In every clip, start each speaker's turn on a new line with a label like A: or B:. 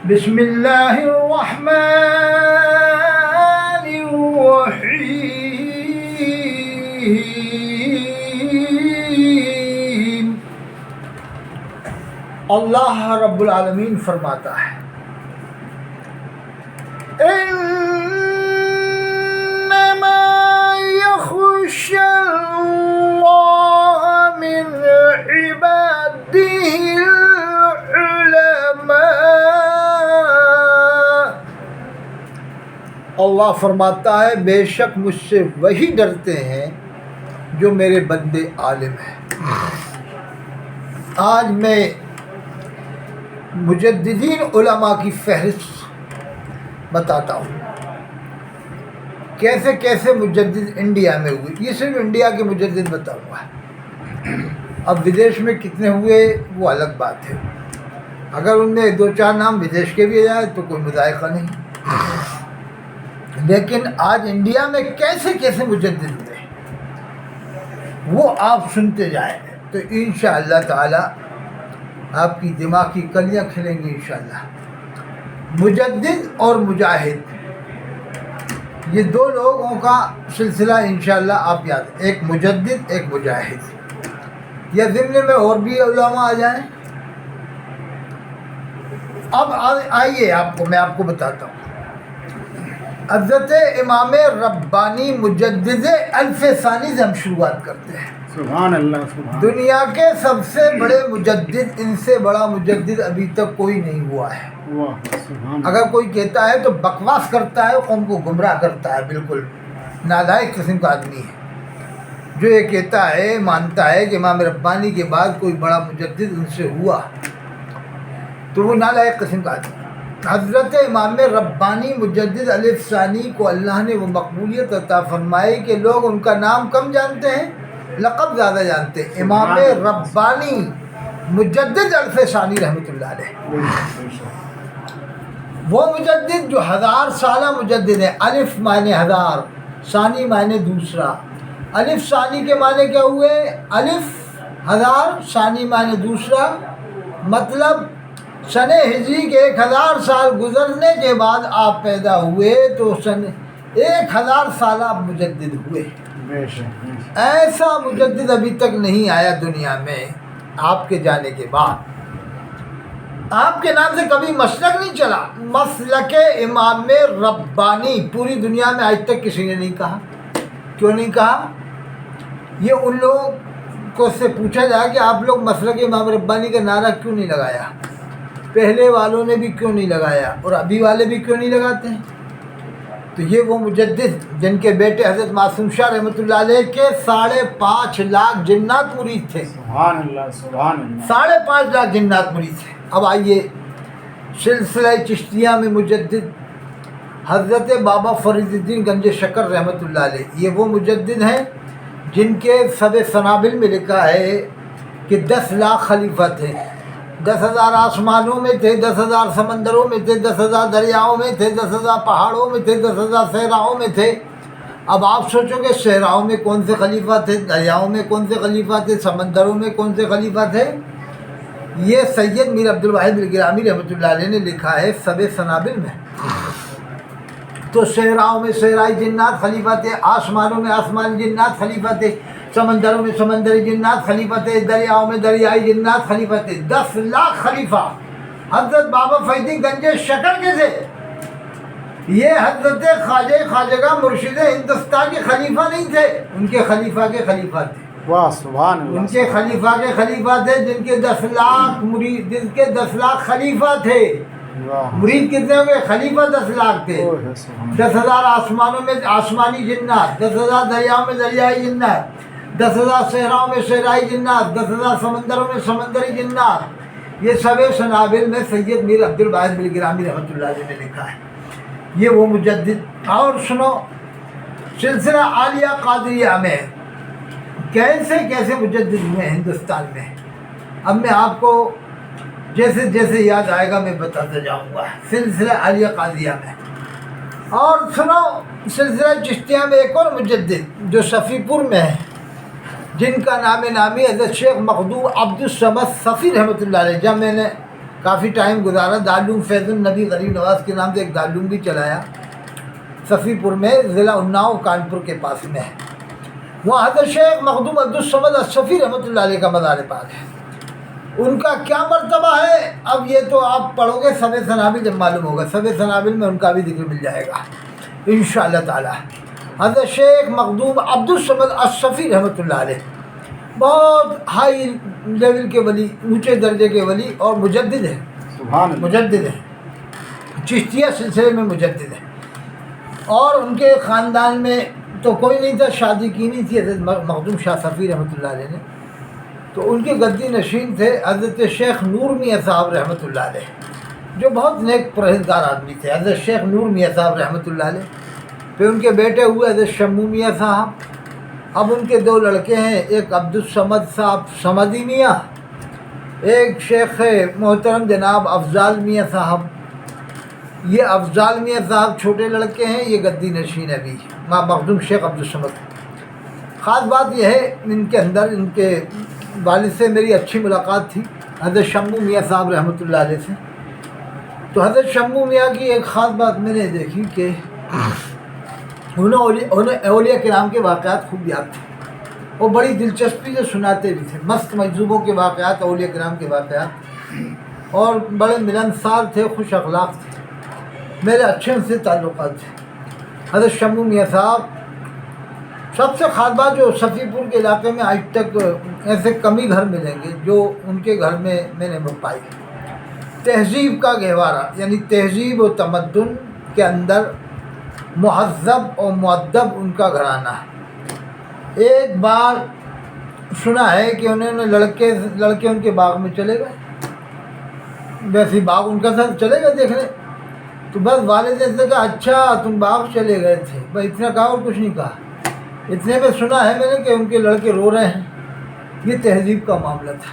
A: بسم اللہ الرحمن الرحیم۔ اللہ رب العالمین فرماتا ہے انما یخشی اللہ من عباده العلماء۔ اللہ فرماتا ہے بے شک مجھ سے وہی ڈرتے ہیں جو میرے بندے عالم ہیں۔ آج میں مجددین علماء کی فہرست بتاتا ہوں، کیسے کیسے مجدد انڈیا میں ہوئے۔ یہ صرف انڈیا کے مجدد بتاؤں گا، اب ودیش میں کتنے ہوئے وہ الگ بات ہے۔ اگر ان میں دو چار نام ودیش کے بھی آئے تو کوئی مذائقہ نہیں، لیکن آج انڈیا میں کیسے کیسے مجدد ہوئے وہ آپ سنتے جائیں تو انشاءاللہ تعالی آپ کی دماغ کی کلیاں کھلیں گی انشاءاللہ۔ مجدد اور مجاہد، یہ دو لوگوں کا سلسلہ انشاءاللہ آپ یاد، ایک مجدد ایک مجاہد۔ یا ضمن میں اور بھی علماء آ جائیں۔ اب آئیے میں آپ کو بتاتا ہوں۔ حضرت امام ربانی مجدد الف ثانی سے ہم شروعات کرتے ہیں۔
B: سبحان اللہ، سبحان
A: دنیا کے سب سے بڑے مجدد، ان سے بڑا مجدد ابھی تک کوئی نہیں ہوا ہے۔
B: اللہ، سبحان
A: اگر کوئی کہتا ہے تو بکواس کرتا ہے، قوم کو گمراہ کرتا ہے، بالکل نالائق قسم کا آدمی ہے جو یہ کہتا ہے، مانتا ہے کہ امام ربانی کے بعد کوئی بڑا مجدد ان سے ہوا، تو وہ نالائق قسم کا آدمی ہے۔ حضرت امام ربانی مجدد الف ثانی کو اللہ نے وہ مقبولیت عطا فرمائی کہ لوگ ان کا نام کم جانتے ہیں، لقب زیادہ جانتے ہیں۔ امام ربانی مجدد الف ثانی رحمۃ اللہ علیہ، وہ مجدد جو 1000 سالہ مجدد ہے۔ الف معنی 1000، ثانی معنی دوسرا۔ الف ثانی کے معنی کیا ہوئے؟ الف 1000، ثانی معنی دوسرا، مطلب سن ہجری کے 1000 سال گزرنے کے بعد آپ پیدا ہوئے تو سن 1000 سالہ مجدد ہوئے۔ ایسا مجدد ابھی تک نہیں آیا دنیا میں آپ کے جانے کے بعد۔ آپ کے نام سے کبھی مسلک نہیں چلا، مسلک امام ربانی پوری دنیا میں آج تک کسی نے نہیں کہا۔ کیوں نہیں کہا؟ یہ ان لوگوں کو سے پوچھا جائے کہ آپ لوگ مسلک امام ربانی کا نعرہ کیوں نہیں لگایا، پہلے والوں نے بھی کیوں نہیں لگایا اور ابھی والے بھی کیوں نہیں لگاتے ہیں؟ تو یہ وہ مجدد جن کے بیٹے حضرت معصوم شاہ رحمۃ اللہ علیہ کے 5.5 لاکھ جنات مرید تھے۔
B: سبحان اللہ، سبحان اللہ۔
A: 5.5 لاکھ جنات مرید تھے۔ اب آئیے سلسلہ چشتیہ میں مجدد حضرت بابا فرید الدین گنج شکر رحمۃ اللہ علیہ، یہ وہ مجدد ہیں جن کے سب سنابل میں لکھا ہے کہ 10 لاکھ خلیفہ تھے، 10,000 آسمانوں میں تھے، 10,000 سمندروں میں تھے، 10,000 دریاؤں میں تھے، 10,000 پہاڑوں میں تھے، 10,000 صحراؤں میں تھے۔ اب آپ سوچو کہ صحراؤں میں کون سے خلیفہ تھے، دریاؤں میں کون سے خلیفہ تھے، سمندروں میں کون سے خلیفہ تھے؟ یہ سید میر عبد الواحد الگرامی رحمۃ اللہ علیہ نے لکھا ہے سب سنابل میں۔ تو صحراؤں میں صحرائی جنات خلیفہ تھے، آسمانوں میں آسمانی جنات خلیفہ تھے، سمندروں میں سمندری جنات خلیفہ تھے، دریاؤں میں دریائی جنات خلیفہ تھے۔ 10 لاکھ خلیفہ حضرت بابا فرید گنج شکر کے تھے۔ یہ حضرت خواجہ مرشد ہندوستان کے خلیفہ نہیں تھے، ان کے خلیفہ کے خلیفہ تھے۔
B: واہ، سبحان اللہ۔
A: ان کے خلیفہ کے خلیفہ تھے جن کے 10 لاکھ مرید، جن کے 10 لاکھ خلیفہ تھے۔ مرید کتنے ہو گئے؟ خلیفہ 10 لاکھ تھے۔ 10,000 آسمانوں میں آسمانی جنات، 10,000 دریاؤں میں دریائی جنات، 10,000 صحراؤں میں صحرائی جنات، 10,000 سمندروں میں سمندری جنات۔ یہ سب سنابل میں سید میر عبد الواحد الگرامی رحمۃ اللہ علیہ نے لکھا ہے۔ یہ وہ مجدد۔ اور سنو، سلسلہ عالیہ قادریہ میں کیسے کیسے مجدد ہوئے ہندوستان میں۔ اب میں آپ کو جیسے جیسے یاد آئے گا میں بتاتا جاؤں گا سلسلہ عالیہ قادریہ میں۔ اور سنو، سلسلہ چشتیہ میں ایک اور مجدد جو صفی پور میں ہے، جن کا نام نامی حضرت شیخ مخدوم عبد الصمد صفی رحمۃ اللہ علیہ۔ جب میں نے کافی ٹائم گزارا، دارالعلوم فیض النبی غریب نواز کے نام سے ایک دارالعلوم بھی چلایا، صفی پور میں، ضلع اناؤ کانپور کے پاس میں ہے۔ وہاں حضرت شیخ مخدوم عبدالصمد الصفی رحمۃ اللہ علیہ کا مزار پاک ہے۔ ان کا کیا مرتبہ ہے اب یہ تو آپ پڑھو گے سب سنابل جب معلوم ہوگا، سب سنابل میں ان کا بھی ذکر مل جائے گا انشاءاللہ تعالی۔ حضرت شیخ مخدوم عبدالصمد الصفی رحمۃ اللہ علیہ بہت ہائی لیول کے ولی، اونچے درجے کے ولی اور مجدد ہیں،
B: سبحان اللہ،
A: مجدد ہیں، چشتیہ سلسلے میں مجدد ہیں۔ اور ان کے خاندان میں تو کوئی نہیں تھا، شادی کی نہیں تھی حضرت مخدوم شاہ صفی رحمۃ اللہ علیہ نے، تو ان کے گدی نشین تھے حضرت شیخ نور میاں صاحب رحمۃ اللہ علیہ، جو بہت نیک پرہیزگار آدمی تھے، حضرت شیخ نور میاں صاحب رحمۃ اللہ علیہ۔ پھر ان کے بیٹے ہوئے حضرت شمو میاں صاحب، اب ان کے دو لڑکے ہیں، ایک عبدالصمد صاحب صمدی میاں، ایک شیخ محترم جناب افضال میاں صاحب۔ یہ افضال میاں صاحب چھوٹے لڑکے ہیں، یہ گدی نشین ابھی ماں مخدوم شیخ عبدالصمد۔ خاص بات یہ ہے ان کے اندر، ان کے والد سے میری اچھی ملاقات تھی حضرت شمو میاں صاحب رحمۃ اللہ علیہ سے۔ تو حضرت شمو میاں کی ایک خاص بات میں نے دیکھی کہ انہیں اولیاء کرام کے واقعات خوب یاد تھے، وہ بڑی دلچسپی سے سناتے بھی تھے، مست مجذوبوں کے واقعات، اولیاء کرام کے واقعات، اور بڑے ملنسار تھے، خوش اخلاق تھے، میرے اچھے ان سے تعلقات تھے۔ حضرت شمو میاں صاحب، سب سے خاص بات جو صفی پور کے علاقے میں آج تک ایسے کم ہی گھر ملیں گے جو ان کے گھر میں نے پائی، تہذیب کا گہوارہ، یعنی تہذیب و تمدن کے اندر مہذب اور مؤدب ان کا گھرانہ ہے۔ ایک بار سنا ہے کہ انہوں نے لڑکے ان کے باغ میں چلے گئے، ویسے باغ ان کا ساتھ چلے گئے دیکھنے، تو بس والد نے کہا اچھا تم باغ چلے گئے تھے، بس اتنا کہا اور کچھ نہیں کہا۔ اتنے میں سنا ہے میں نے کہ ان کے لڑکے رو رہے ہیں۔ یہ تہذیب کا معاملہ تھا،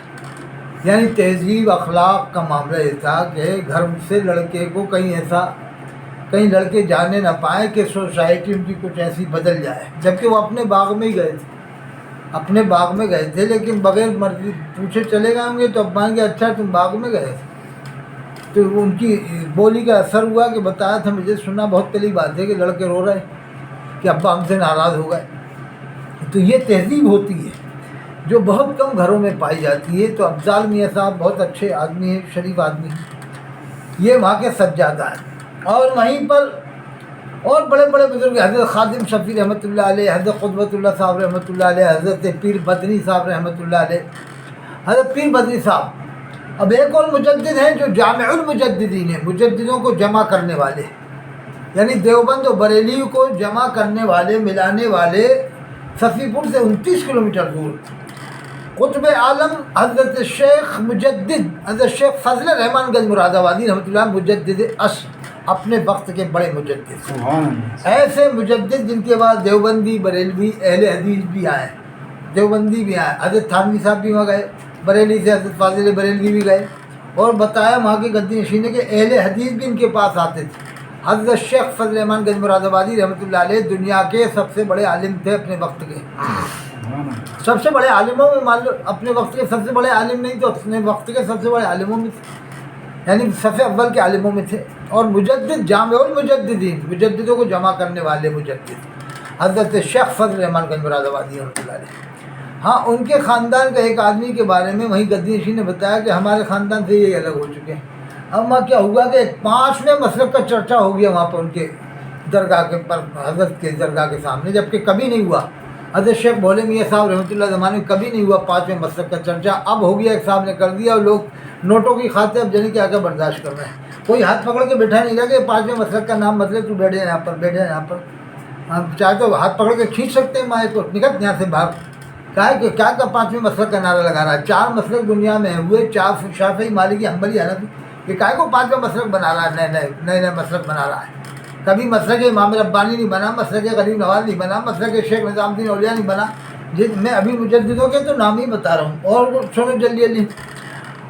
A: یعنی تہذیب اخلاق کا معاملہ یہ تھا کہ گھر سے لڑکے کو کہیں لڑکے جانے نہ پائیں کہ سوسائٹی ان کی کچھ ایسی بدل جائے، جبکہ وہ اپنے باغ میں ہی گئے تھے، اپنے باغ میں گئے تھے، لیکن بغیر مرضی پوچھے چلے گئے ہوں گے تو اب مان گے اچھا تم باغ میں گئے تھے۔ تو ان کی بولی کا اثر ہوا کہ بتایا تھا مجھے، سنا بہت پہلی بات ہے کہ لڑکے رو رہے کہ ابا ہم سے ناراض ہو گئے۔ تو یہ تہذیب ہوتی ہے جو بہت کم گھروں میں پائی جاتی ہے۔ تو افضال میاں صاحب بہت اچھے آدمی ہیں، شریف آدمی ہیں، یہ وہاں کے سجادہ ہیں۔ اور وہیں پر اور بڑے بڑے بزرگ، حضرت خادم شفیع رحمۃ اللہ علیہ، حضرت قدوۃ اللہ صاحب رحمۃ اللہ علیہ، حضرت پیر بدنی صاحب رحمۃ اللہ علیہ، حضرت پیر بدنی صاحب۔ اب ایک اور مجدد ہیں جو جامع المجددین ہیں، مجددوں کو جمع کرنے والے، یعنی دیوبند و بریلی کو جمع کرنے والے، ملانے والے، صفی پور سے 29 کلومیٹر دور۔ قطب عالم حضرت شیخ مجدد حضرت شیخ فضل الرحمان گنج مراد آبادی رحمۃ اللہ، مجدد اصل، اپنے وقت کے بڑے مجدد،
B: سبحان اللہ،
A: ایسے مجدد جن کے بعد دیوبندی، بریلوی، اہل حدیث بھی آئے، دیوبندی بھی آئے، حضرت تھانوی صاحب بھی وہاں گئے، بریلی سے حضرت فاضل بریلوی بھی گئے، اور بتایا وہاں کے گدی نشین کے اہل حدیث بھی ان کے پاس آتے تھے۔ حضرت شیخ فضل الرحمان گنج مراد آبادی رحمۃ اللہ علیہ دنیا کے سب سے بڑے عالم تھے اپنے وقت کے، سب سے بڑے عالموں میں، مان لو اپنے وقت کے سب سے بڑے عالم نہیں تو اپنے وقت کے سب سے بڑے عالموں میں تھے، یعنی صف اول کے عالموں میں تھے۔ اور مجدد، جامع المجددین، مجددوں کو جمع کرنے والے مجدد حضرت شیخ فضل الرحمان گنج مراد آبادی رحمۃ اللہ علیہ۔ ہاں، ان کے خاندان کا ایک آدمی کے بارے میں وہیں گدی نشین نے بتایا کہ ہمارے خاندان سے یہ الگ ہو چکے ہیں۔ اب وہاں کیا ہوا کہ 5ویں مسلک کا چرچا ہو گیا وہاں پر ان کے درگاہ کے پر، حضرت کے درگاہ کے سامنے، جبکہ کبھی نہیں ہوا۔ حضرت شیخ بھولے میاں صاحب رحمۃ اللہ زمانے میں کبھی نہیں ہوا 5ویں مسلک کا چرچا، اب ہو گیا، ایک صاحب نے کر دیا، اور لوگ نوٹوں کی خاطر اب جانے کیا برداشت کر رہے ہیں۔ کوئی ہاتھ پکڑ کے بیٹھا نہیں رہا کہ 5ویں مسلک کا نام مطلب تو بیٹھے یہاں پر، بیٹھے یہاں پر، ہم چاہے تو ہاتھ پکڑ کے کھینچ سکتے ہیں مائیں کو، نکل یہاں سے باہر۔ کہا کہ کیا 5ویں مسلک کا نعرہ لگا رہا ہے؟ 4 مسلک دنیا میں ہوئے، 4 شافعی، مالکی، حنبلی، حنفی، یہ کائے کو 5واں مسلک بنا رہا ہے، نئے مسلک بنا رہا ہے؟ کبھی مسلک امام ربانی نہیں بنا، مسلک غریب نواز نہیں بنا، مسلک شیخ نظام الدین اولیاء نہیں بنا، میں ابھی مجددوں کے تو نام ہی بتا رہا ہوں، اور سنو جلدی جلدی۔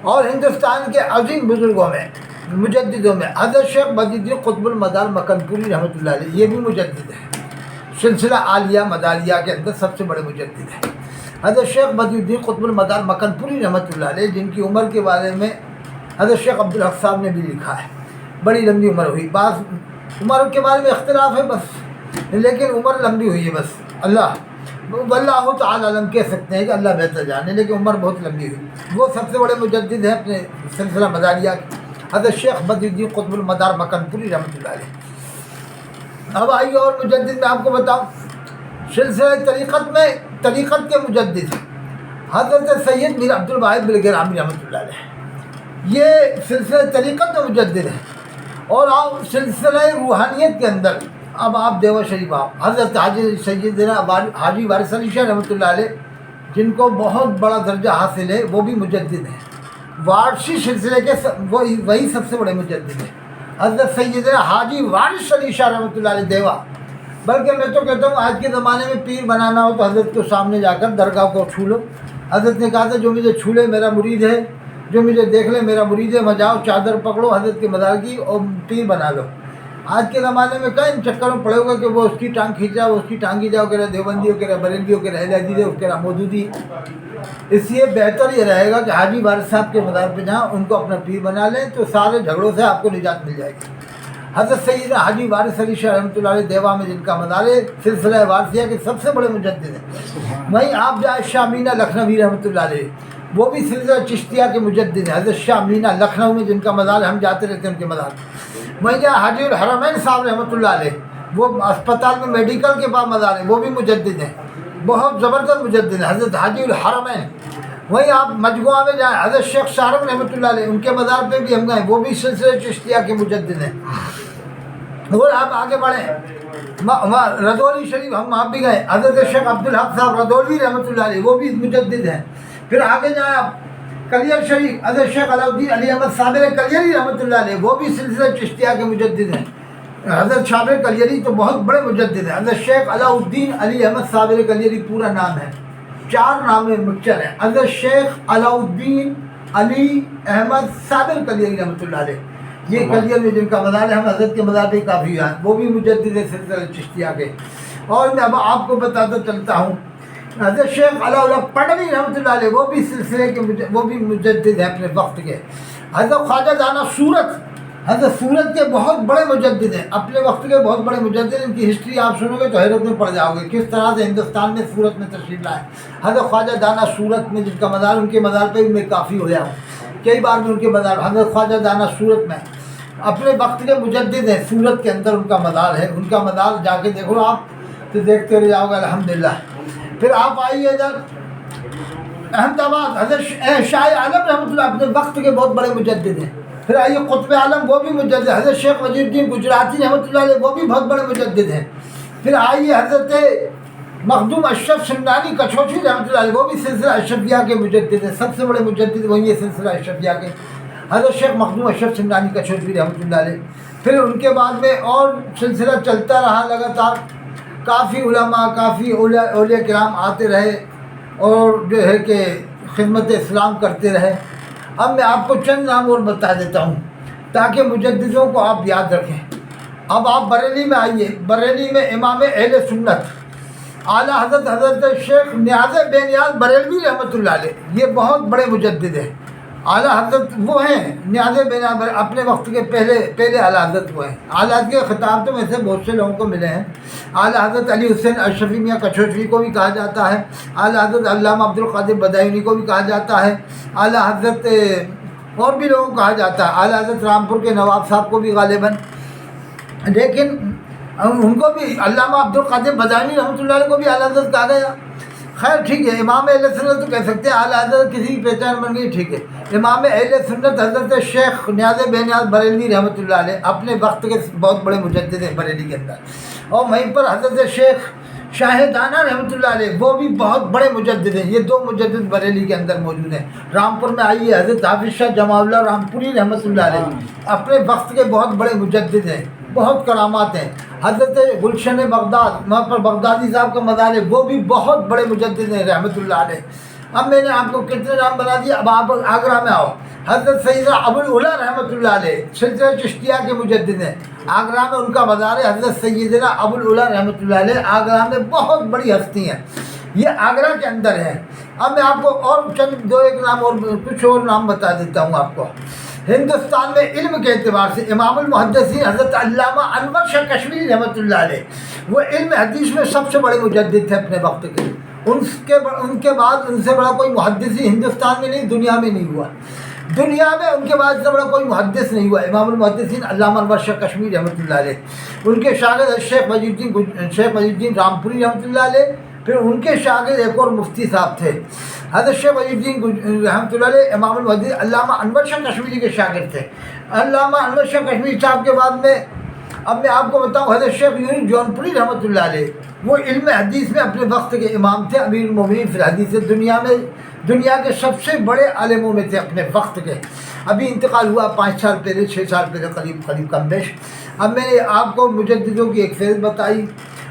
A: اور ہندوستان کے عظیم بزرگوں میں، مجددوں میں، حضرت شیخ بدی الدین قطب المدار مکن پوری رحمۃ اللہ علیہ، یہ بھی مجدد ہے، سلسلہ عالیہ مداریہ کے اندر سب سے بڑے مجدد ہیں حضرت شیخ بدی الدین قطب المدار مکن پوری رحمۃ اللہ علیہ، جن کی عمر کے بارے میں حضرت شیخ عبدالحق صاحب نے بھی لکھا ہے. بڑی لمبی عمر ہوئی. بعض عمر کے بارے میں اختلاف ہے بس, لیکن عمر لمبی ہوئی ہے بس. اللہ تعالی علم کہہ سکتے ہیں کہ اللہ بہتر جانے, لیکن عمر بہت لمبی ہوئی. وہ سب سے بڑے مجدد ہیں اپنے سلسلہ مداریہ کے, حضرت شیخ بدر الدین قطب المدار مکن پوری رحمۃ اللہ علیہ. اب آئیے اور مجدد میں آپ کو بتاؤں. سلسلہ طریقت کے مجدد حضرت سید میر عبد الواحد بن گرامی رحمۃ اللہ علیہ, یہ سلسلہ طریقت میں مجدد ہے. اور آپ سلسلہ روحانیت کے اندر اب آپ دیوہ شریف آپ حضرت حاجی سیدنا حاجی وارث علی شاہ رحمۃ اللہ علیہ, جن کو بہت بڑا درجہ حاصل ہے, وہ بھی مجدد ہیں. وارثی سلسلے کے وہی سب سے بڑے مجدد ہیں حضرت سیدنا حاجی وارث علی شاہ رحمۃ اللہ علیہ دیوہ. بلکہ میں تو کہتا ہوں آج کے زمانے میں پیر بنانا ہو تو حضرت کو سامنے جا کر درگاہ کو چھو لو. حضرت نے کہا تھا جو مجھے چھو لے میرا مرید ہے, جو مجھے دیکھ لے میرا مرید ہے, میں جاؤ چادر پکڑو حضرت کے مزار کی اور پیر بنا لو. آج کے زمانے میں کہیں ان چکروں میں پڑے ہوگا کہ وہ اس کی ٹانگ کھینچا, وہ اس کی ٹانگی جاؤ کہ دیوبندی ہو کہ بریلوی ہو کہ اہل حدیث ہو کہ مودودی. اس لیے بہتر یہ رہے گا کہ حاجی وارث صاحب کے مزار پہ جہاں ان کو اپنا پیر بنا لیں تو سارے جھگڑوں سے آپ کو نجات مل جائے گی. حضرت سیدنا حاجی وارث علی شاہ رحمۃ اللہ علیہ دیوہ میں جن کا مزار ہے, سلسلہ وارثیہ کے سب سے بڑے مجدد ہیں. وہیں آپ جائے شاہ مینا لکھنوی رحمۃ اللہ علیہ, وہ بھی سلسلہ چشتیہ کے مجدد ہیں. حضرت شاہ مینا لکھنؤ میں جن کا مزار ہے, ہم جاتے رہتے ہیں ان کے مزار. وہیں جہاں حاجی الحرمین صاحب رحمۃ اللہ علیہ, وہ اسپتال میں میڈیکل کے پاس مزار ہے, وہ بھی مجدد ہیں, بہت زبردست مجدد ہیں حضرت حاجی الحرمین. وہیں آپ مجموعہ میں جائیں حضرت شیخ شارم رحمۃ اللہ علیہ, ان کے مزار پہ بھی ہم گئے, وہ بھی سلسلہ چشتیہ کے مجدد ہیں. اور آپ آگے بڑھیں رضوری شریف, ہم وہاں بھی گئے, حضرت شیخ عبدالحق صاحب رضوری رحمۃ اللہ علیہ, وہ بھی مجدد ہیں. پھر آگے جائیں آپ کلیر شریف, حضرت شیخ علاؤدین علی احمد صابر کلیری رحمۃ اللہ علیہ, وہ بھی سلسلہ چشتیہ کے مجدد ہیں. حضرت صابر کلیری تو بہت بڑے مجدد ہیں. حضرت شیخ علاؤدین علی احمد صابر کلیری پورا نام ہے, 4 نام میں مکچر ہے. حضرت شیخ علاؤدین علی احمد صابر کلیری رحمۃ اللہ علیہ, یہ کلیر میں جن کا مزار ہے, ہم حضرت کے مزار پہ کافی ہیں, وہ بھی مجدد ہے سلسلہ چشتیہ کے. اور میں اب آپ کو بتاتا چلتا ہوں حضرت شیخ علاء اللہ پڑھوی رحمۃ اللہ علیہ, وہ بھی سلسلے کے وہ بھی مجدد ہیں اپنے وقت کے. حضرت خواجہ دانا سورت, حضرت سورت کے بہت بڑے مجدد ہیں, اپنے وقت کے بہت بڑے مجدد. ان کی ہسٹری آپ سنو گے تو حیرت میں پڑ جاؤ گے کس طرح سے ہندوستان میں سورت میں تشریف لائے. حضرت خواجہ دانا سورت میں جن کا مزار, ان کے مزار پہ بھی میں کافی ہوا ہوں, کئی بار میں ان کے مزار. حضرت خواجہ دانا سورت میں اپنے وقت کے مجدد ہیں, سورت کے اندر ان کا مزار ہے. ان کا مزار جا کے دیکھو آپ تو دیکھتے رہ جاؤ گے الحمدللہ. پھر آپ آئیے ادھر احمد آباد, حضرت شاہ عالم رحمۃ اللہ اپنے وقت کے بہت بڑے مجدد ہیں. پھر آئیے قطب عالم, وہ بھی مجدد. حضرت شیخ وزیر الدین گجراتی رحمۃ اللہ علیہ, وہ بھی بہت بڑے مجدد ہیں. پھر آئیے حضرت مخدوم اشرف سمنانی کچھوچی رحمۃ اللہ علیہ, وہ بھی سلسلہ اشرفیہ کے مجدد ہیں. سب سے بڑے مجدد وہی ہے سلسلہ اشرفیہ کے, حضرت شیخ مخدوم اشرف سمنانی کچھوچی رحمۃ اللہ علیہ. پھر ان کے بعد میں اور سلسلہ چلتا رہا لگاتار, کافی علماء کافی اولیاء کرام آتے رہے اور جو ہے کہ خدمت اسلام کرتے رہے. اب میں آپ کو چند نام اور بتا دیتا ہوں تاکہ مجددوں کو آپ یاد رکھیں. اب آپ بریلی میں آئیے, بریلی میں امام اہل سنت اعلیٰ حضرت شیخ نیاز بے نیاز بریلوی رحمۃ اللہ علیہ, یہ بہت بڑے مجدد ہیں. اعلیٰ حضرت وہ ہیں نیاز بے نیاز, اپنے وقت کے پہلے اعلیٰ حضرت وہ ہیں. اعلیٰ حضرت کے خطاب تو میں سے بہت سے لوگوں کو ملے ہیں. اعلیٰ حضرت علی حسین اشرفی میاں کچھوچوی کو بھی کہا جاتا ہے, اعلیٰ حضرت علامہ عبد القادر بدایونی کو بھی کہا جاتا ہے, اعلیٰ حضرت اور بھی لوگوں کو کہا جاتا ہے, اعلیٰ حضرت رامپور کے نواب صاحب کو بھی غالباً, لیکن ان کو بھی علامہ عبد القادر بدایونی رحمۃ اللہ علیہ کو بھی اعلیٰ حضرت کہا گیا. خیر ٹھیک ہے, امام اہل سنت تو کہہ سکتے ہیں, اعلیٰ حضرت کسی کی پہچان بن گئی, ٹھیک ہے. امام اہل سنت حضرت شیخ نیاز بے نیاز بریلوی رحمۃ اللہ علیہ اپنے وقت کے بہت بڑے مجدد ہیں بریلی کے اندر. اور وہیں پر حضرت شیخ شاہ دانا رحمۃ اللہ علیہ, وہ بھی بہت بڑے مجدد ہیں. یہ 2 مجدد بریلی کے اندر موجود ہیں. رامپور میں آئیے حضرت حافظ شاہ جمال اللہ رامپوری رحمۃ اللہ علیہ, اپنے وقت کے بہت بڑے مجدد ہیں, بہت کرامات ہیں. حضرت گلشن بغداد, وہاں پر بغدادی صاحب کا مزار ہے, وہ بھی بہت بڑے مجدد ہیں رحمۃ اللہ علیہ. اب میں نے آپ کو کتنے نام بنا دیا. اب آپ آگرہ میں آؤ, حضرت سیدنا ابوالعلا رحمۃ اللہ علیہ سلسلہ چشتیہ کے مجدد ہیں. آگرہ میں ان کا مزار ہے. حضرت سیدنا ابوالعلا رحمۃ اللہ علیہ آگرہ میں بہت بڑی ہستی ہیں, یہ آگرہ کے اندر ہے. اب میں آپ کو اور چند 2-1 نام اور کچھ اور نام بتا دیتا ہوں آپ کو. ہندوستان میں علم کے اعتبار سے امام المحدثین حضرت علامہ انور شاہ کشمیری رحمۃ اللہ علیہ وہ علم حدیث میں سب سے بڑے مجدد تھے اپنے وقت کے. ان کے بعد ان سے بڑا کوئی محدث ہندوستان میں نہیں، دنیا میں نہیں ہوا. دنیا میں ان کے بعد سے بڑا کوئی محدث نہیں ہوا. امام المحدثین علامہ انور شاہ کشمیری رحمۃ اللہ علیہ، ان کے شاگرد شیخ مجید الدین رامپوری رحمۃ اللہ علیہ. پھر ان کے شاگرد ایک اور مفتی صاحب تھے حضرت شیخ مجید الدین رحمۃ اللہ علیہ. امام المحدثین علامہ انور شاہ کشمیری کے شاگرد تھے. علامہ انور شاہ کشمیری صاحب کے بعد میں اب میں آپ کو بتاؤں حضرت شیخ یونس جونپوری رحمۃ اللہ علیہ، وہ علم حدیث میں اپنے وقت کے امام تھے، امیر المومنین فی الحدیث. دنیا کے سب سے بڑے عالموں میں تھے اپنے وقت کے. ابھی انتقال ہوا 5 سال پہلے 6 سال پہلے قریب کم بیش. اب میں نے آپ کو مجددوں کی ایک فیض بتائی.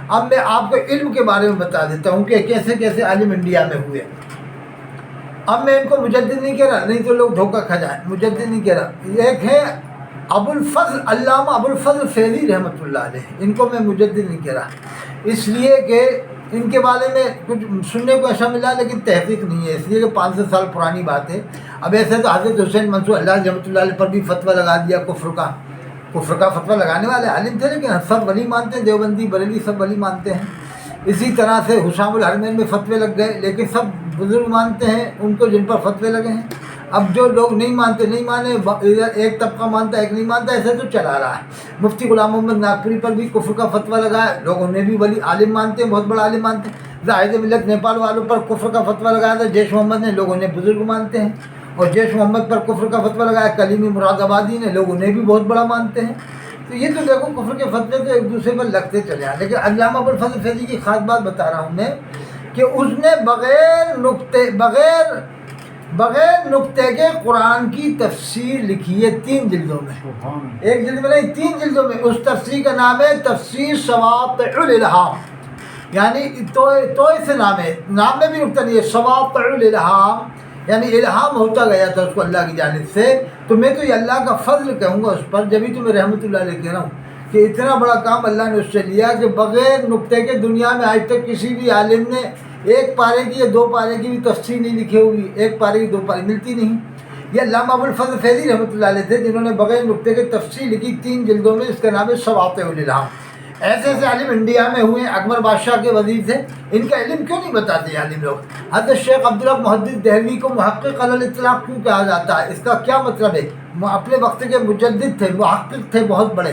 A: اب میں آپ کو علم کے بارے میں بتا دیتا ہوں کہ کیسے کیسے عالم انڈیا میں ہوئے. اب میں ان کو مجدد نہیں کہہ رہا، نہیں تو لوگ دھوکہ کھا جائیں. مجدد نہیں کہہ رہا. ایک ہے ابو الفضل علامہ ابو الفضل فیضی رحمۃ اللہ علیہ. ان کو میں مجدد نہیں کہہ رہا اس لیے کہ ان کے بارے میں کچھ سننے کو ایسا ملا لیکن تحقیق نہیں ہے، اس لیے کہ 500 سال پرانی بات ہے. اب ایسے تو حضرت حسین منصور اللہ رحمۃ اللہ علیہ پر بھی فتویٰ لگا دیا کفر کا فتویٰ لگانے والے عالم تھے، لیکن سب ولی مانتے ہیں، دیوبندی بریلی سب ولی مانتے ہیں. اسی طرح سے حسام الحرمین میں فتوے لگ گئے، لیکن سب بزرگ مانتے ہیں ان کو جن پر فتوے لگے ہیں. اب جو لوگ نہیں مانتے نہیں مانے، ادھر ایک طبقہ مانتا ہے ایک نہیں مانتا، ایسے تو چلا رہا ہے. مفتی غلام محمد ناگپوری پر بھی کفر کا فتویٰ لگا ہے، لوگ انہیں بھی ولی عالم مانتے ہیں، بہت بڑا عالم مانتے ہیں. زاہد ملت نیپال والوں پر کفر کا فتویٰ لگایا تھا جیش محمد نے، لوگ انہیں بزرگ مانتے ہیں. اور جیش محمد پر کفر کا فتویٰ لگایا کلیمی مراد آبادی نے، لوگ انہیں بھی بہت بڑا مانتے ہیں. تو یہ تو دیکھو کفر کے فتوے تو ایک دوسرے پر لگتے چلے ہیں. لیکن علامہ ابو الفضل فیضی کی خاص بات بتا رہا ہوں میں کہ اس نے بغیر نقطے کے قرآن کی تفسیر لکھی ہے 3 جلدوں میں. ایک جلد میں نہیں، 3 جلدوں میں. اس تفسیر کا نام ہے تفسیر سواطع الالہام، یعنی تو سے نام ہے، نام میں بھی نقطہ نہیں ہے. سواطع الالہام یعنی الہام ہوتا گیا تھا اس کو اللہ کی جانب سے. تو میں تو یہ اللہ کا فضل کہوں گا اس پر، جبھی تو میں رحمۃ اللہ علیہ کہہ رہا ہوں کہ اتنا بڑا کام اللہ نے اس سے لیا کہ بغیر نقطے کے دنیا میں آج تک کسی بھی عالم نے 1 پارے کی یا 2 پارے کی بھی تفسیر نہیں لکھی ہوگی. 1 پارے کی 2 پارے ملتی نہیں. یہ علامہ ابو الفضل فیضی رحمۃ اللہ علیہ تھے جنہوں نے بغیر نقطے کے تفسیر لکھی 3 جلدوں میں. اس کا نام ہے سواطع الالہام. ایسے ایسے عالم انڈیا میں ہوئے. اکبر بادشاہ کے وزیر تھے. ان کا علم کیوں نہیں بتاتے عالم لوگ؟ حضرت شیخ عبدالرب محدث دہلوی کو محقق علی الاطلاق کیوں کہا جاتا ہے؟ اس کا کیا مطلب ہے؟ اپنے وقت کے مجدد تھے، محقق تھے بہت بڑے.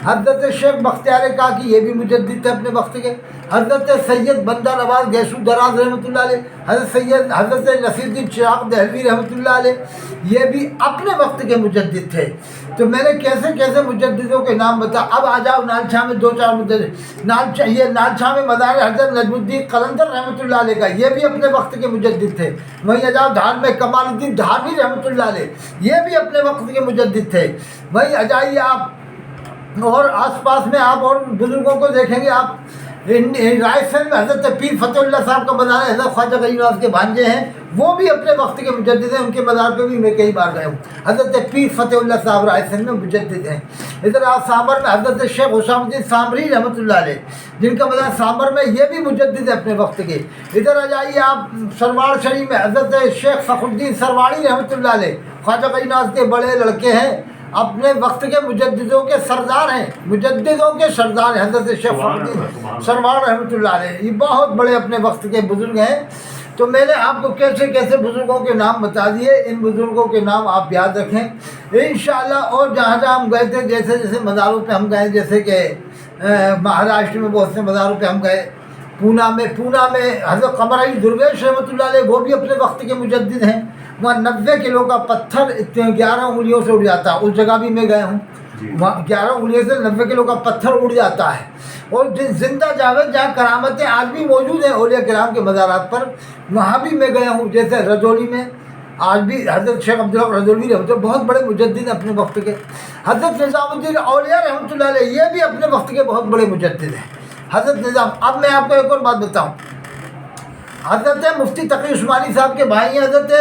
A: حضرت شیخ بختیار کاکی یہ بھی مجدد تھے اپنے وقت کے. حضرت سید بندہ نواز گیسو دراز رحمۃ اللہ علیہ، حضرت نصیر الدین چراغ دہلوی رحمۃ اللہ علیہ یہ بھی اپنے وقت کے مجدد تھے. تو میں نے کیسے کیسے مجددوں کے نام بتا. اب آ جاؤ نالچھا میں 2-4 مجدد. نالچھا میں مزار حضرت نجم الدین قلندر رحمۃ اللہ علیہ کا، یہ بھی اپنے وقت کے مجدد تھے. وہیں آ جاؤ دھان میں کمال الدین دھانی رحمۃ اللہ علیہ، یہ بھی اپنے وقت کے مجدد تھے. وہیں آ جائیے آپ اور آس پاس میں آپ اور بزرگوں کو دیکھیں گے. آپ رائے میں حضرت پیر فتح اللہ صاحب کا مزار ہے، حضرت خواجہ غریب نواز کے بھانجے ہیں، وہ بھی اپنے وقت کے مجدد ہیں. ان کے مزار پہ بھی میں کئی بار گیا ہوں. حضرت پیر فتح اللہ صاحب رائے میں مجدد ہیں. ادھر آپ سامر میں حضرت شیخ حسام الدین سامری رحمۃ اللہ علیہ جن کا مزار سامر میں، یہ بھی مجدد ہے اپنے وقت کے. ادھر آ جائیے آپ سروار شریف میں حضرت شیخ فخر الدین سرواڑی رحمۃ اللہ علیہ، خواجہ غریب نواز کے بڑے لڑکے ہیں، اپنے وقت کے مجددوں کے سردار ہیں، مجددوں کے سردار ہیں. حضرت شیخ فخر الدین سرواڑ رحمۃ اللہ علیہ یہ بہت بڑے اپنے وقت کے بزرگ ہیں. تو میں نے آپ کو کیسے کیسے بزرگوں کے نام بتا دیے. ان بزرگوں کے نام آپ یاد رکھیں انشاءاللہ. اور جہاں جہاں ہم گئے تھے، جیسے جیسے مزاروں پہ ہم گئے، جیسے کہ مہاراشٹر میں بہت سے مزاروں پہ ہم گئے. پونا میں حضرت قمر علی درویش رحمۃ اللہ علیہ وہ بھی اپنے وقت کے مجدد ہیں. وہاں 90 کلو کا پتھر 11 انگلیوں سے اڑ جاتا ہے. اس جگہ بھی میں گیا ہوں. وہاں 11 انگلیوں سے 90 کلو کا پتھر اڑ جاتا ہے. اور زندہ جاوید جہاں کرامتیں آج بھی موجود ہیں اولیاء کرام کے مزارات پر، وہاں بھی میں گیا ہوں. جیسے رجولی میں آج بھی حضرت شیخ عبدالرب رجولی رحمۃ اللہ بہت بڑے مجدد اپنے وقت کے. حضرت نظام الدین اولیاء رحمۃ اللہ علیہ یہ بھی اپنے وقت کے بہت بڑے مجدد ہیں. حضرت نظام. اب میں آپ کو ایک اور بات بتاؤں. حضرت مفتی تقی عثمانی صاحب کے بھائی حضرت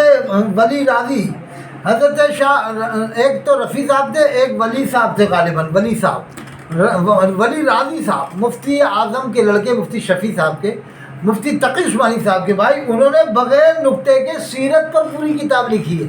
A: ولی راضی، حضرت شاہ، ایک تو رفیع صاحب تھے، ایک ولی صاحب تھے غالباً، ولی راضی صاحب مفتی اعظم کے لڑکے مفتی شفیع صاحب کے، مفتی تقی عثمانی صاحب کے بھائی. انہوں نے بغیر نقطے کے سیرت پر پوری کتاب لکھی ہے.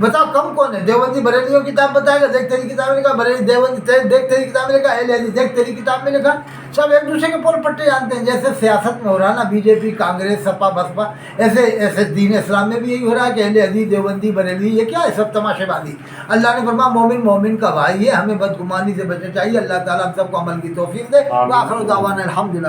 A: بتاؤ کم کون ہے؟ دیوبندی بریلیوں کی کتاب بتائے گا، دیکھ تیری کتاب میں لکھا، بریلی دیوبندی دیکھ تیری کتاب میں لکھا، اہل حدیث دیکھ تیری کتاب میں لکھا. سب ایک دوسرے کے پول پٹے جانتے ہیں. جیسے سیاست میں ہو رہا نا، بی جے پی، کانگریس، سپا، بسپا، ایسے دین اسلام میں بھی یہی ہو رہا ہے کہ اہل حدیث، دیوبندی، بریلوی، یہ کیا ہے؟ سب تماشے بازی. اللہ نے فرمایا مومن مومن کا بھائی ہے، ہمیں بدگمانی سے بچنا چاہیے. اللہ تعالیٰ ہم سب کو عمل کی توفیق دے. وآخر دعوانا الحمدللہ.